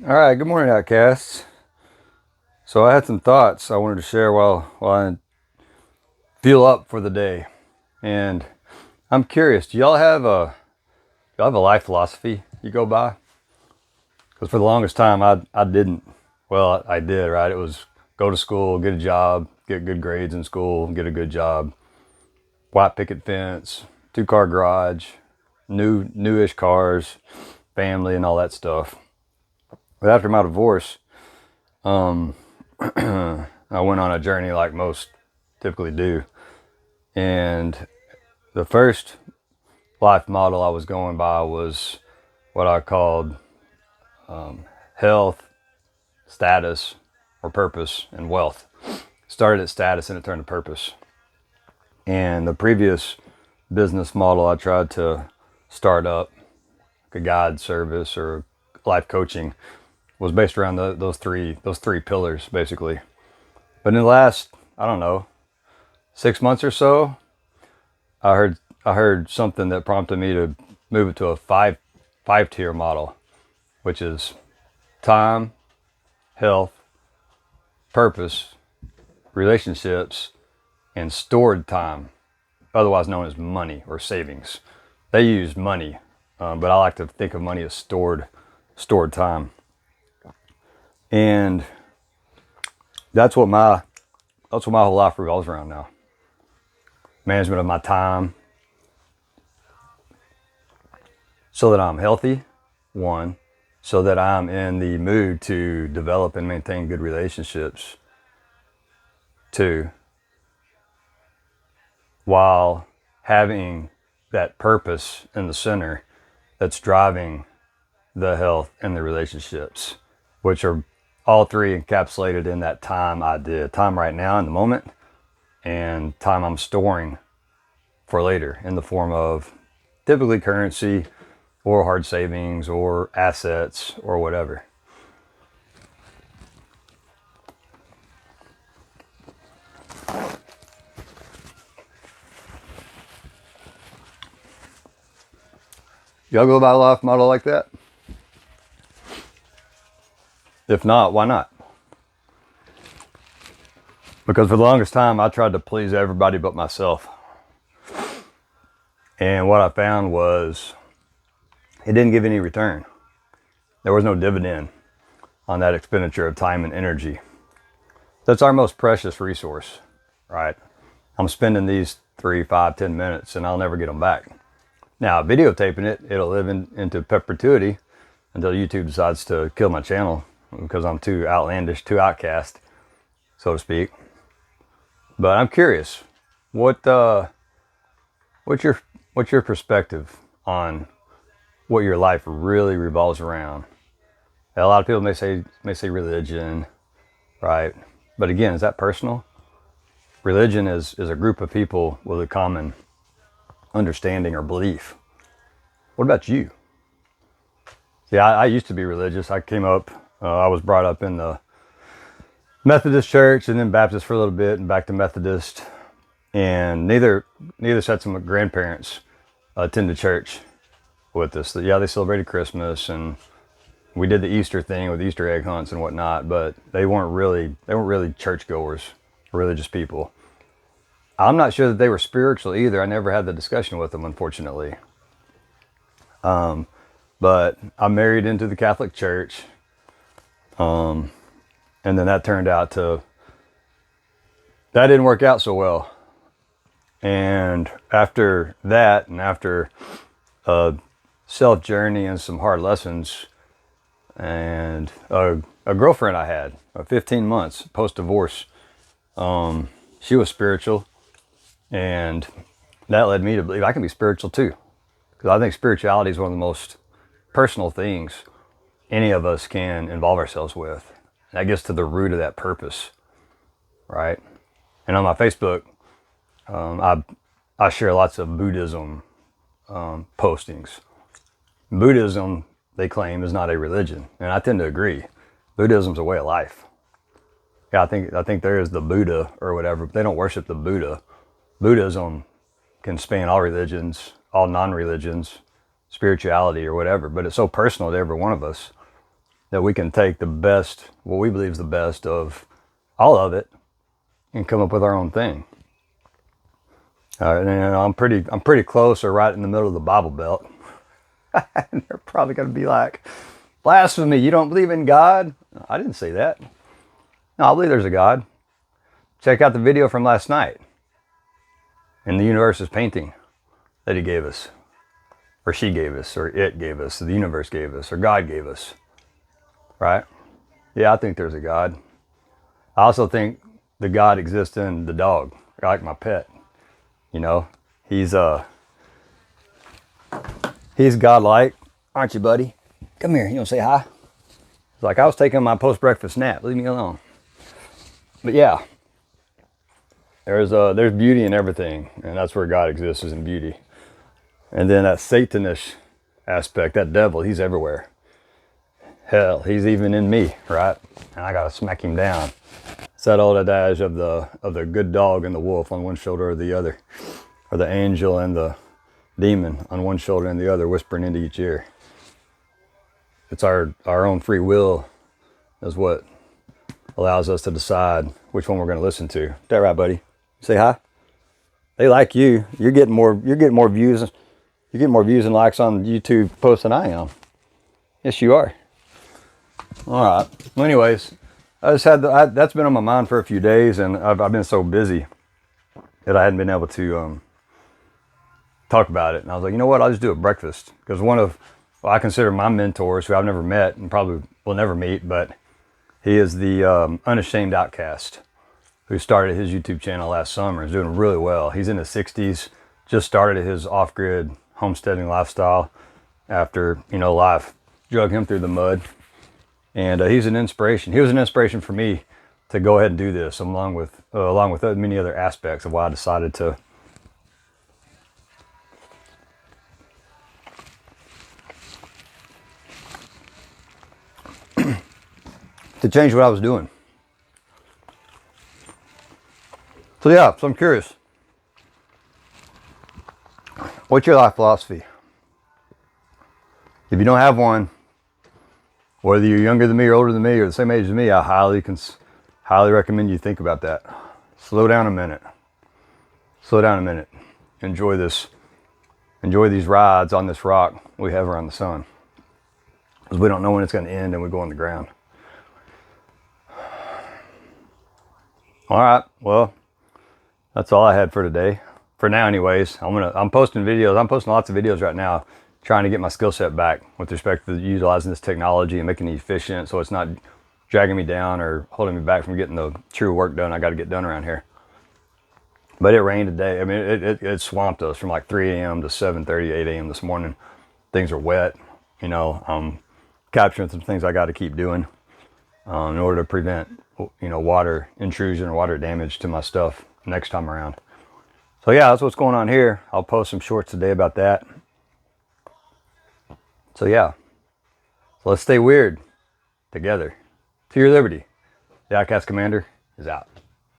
All right, good morning, Outcasts. So I had some thoughts I wanted to share while I feel up for the day, and I'm curious. Do y'all have a life philosophy you go by? Because for the longest time, I didn't. Well, I did. Right? It was go to school, get a job, get good grades in school, get a good job, white picket fence, 2-car garage, newish cars, family, and all that stuff. But after my divorce, um, I went on a journey like most typically do. And the first life model I was going by was what I called health, status, or purpose, and wealth. Started at status and it turned to purpose. And the previous business model I tried to start up, like a guide service or life coaching, was based around those three pillars basically. But in the last, I don't know, 6 months or so, I heard something that prompted me to move it to a five tier model, which is time, health, purpose, relationships, and stored time, otherwise known as money or savings. They use money, but I like to think of money as stored time, and that's what my whole life revolves around now. Management of my time, so that I'm healthy, one, so that I'm in the mood to develop and maintain good relationships, two, while having that purpose in the center that's driving the health and the relationships, which are all three encapsulated in that time idea. Time right now in the moment, and time I'm storing for later in the form of typically currency or hard savings or assets or whatever. Y'all go by a life model like that? If not, why not? Because for the longest time, I tried to please everybody but myself. And what I found was it didn't give any return. There was no dividend on that expenditure of time and energy. That's our most precious resource, right? I'm spending these 3, 5, 10 minutes and I'll never get them back. Now, videotaping it, it'll live into perpetuity until YouTube decides to kill my channel because I'm too outlandish, too outcast, so to speak. But I'm curious, what's your perspective on what your life really revolves around? A lot of people may say religion, right? But again, is that personal? Religion is a group of people with a common understanding or belief. What about you? See, I used to be religious. I came up, I was brought up in the Methodist church and then Baptist for a little bit and back to Methodist. And neither sets of grandparents attended church with us. Yeah, they celebrated Christmas and we did the Easter thing with Easter egg hunts and whatnot, but they weren't really churchgoers, religious people. I'm not sure that they were spiritual either. I never had the discussion with them, unfortunately. But I married into the Catholic Church, and then that didn't work out so well. And after that, and after a self journey and some hard lessons, and a girlfriend I had, 15 months post divorce, she was spiritual, and that led me to believe I can be spiritual too, because I think spirituality is one of the most personal things any of us can involve ourselves with. That gets to the root of that purpose, right? And on my Facebook, I share lots of Buddhism postings. Buddhism, they claim, is not a religion, and I tend to agree. Buddhism's a way of life. Yeah, I think there is the Buddha or whatever, but they don't worship the Buddha. Buddhism can span all religions, all non-religions, spirituality or whatever, but it's so personal to every one of us. that we can take the best, what we believe is the best of all of it, and come up with our own thing. And I'm pretty close or right in the middle of the Bible Belt. And they're probably going to be like, blasphemy, you don't believe in God? I didn't say that. No, I believe there's a God. Check out the video from last night in the universe's painting that he gave us, or she gave us, or it gave us, or the universe gave us, or God gave us, right? Yeah, I think there's a God. I also think the God exists in the dog, like my pet. You know, he's godlike, aren't you, buddy? Come here, you want to say hi? It's like I was taking my post-breakfast nap. Leave me alone. But yeah, there's beauty in everything, and that's where God exists, is in beauty. And then that Satanish aspect, that devil, he's everywhere. Hell, he's even in me, right? And I gotta smack him down. It's that old adage of the good dog and the wolf on one shoulder or the other, or the angel and the demon on one shoulder and the other, whispering into each ear. It's our own free will is what allows us to decide which one we're going to listen to. Is that right, buddy? Say hi. They like you. You're getting more views. You're getting more views and likes on YouTube posts than I am. Yes, you are. All right. Well, anyways, I just had that's been on my mind for a few days, and I've been so busy that I hadn't been able to talk about it. And I was like, you know what? I'll just do a breakfast, because one of I consider my mentors, who I've never met and probably will never meet, but he is the unashamed Outcast, who started his YouTube channel last summer. He's doing really well. He's in his 60s, just started his off-grid homesteading lifestyle after, life drug him through the mud. And he's an inspiration. He was an inspiration for me to go ahead and do this, along with many other aspects of why I decided to change what I was doing. So yeah, so I'm curious. What's your life philosophy? If you don't have one, whether you're younger than me or older than me or the same age as me, I highly recommend you think about that. Slow down a minute. Enjoy these rides on this rock we have around the sun, because we don't know when it's going to end and we go on the ground. All right, well, that's all I had for today. For now, anyways. I'm posting videos. I'm posting lots of videos right now, trying to get my skill set back with respect to utilizing this technology and making it efficient, so it's not dragging me down or holding me back from getting the true work done I got to get done around here. But it rained today. I mean, it swamped us from like 3 a.m. to 7:30, 8 a.m. this morning. Things are wet. I'm capturing some things I got to keep doing in order to prevent water intrusion or water damage to my stuff next time around. So yeah, that's what's going on here. I'll post some shorts today about that. So yeah, so let's stay weird together. To your liberty. The Outcast Commander is out.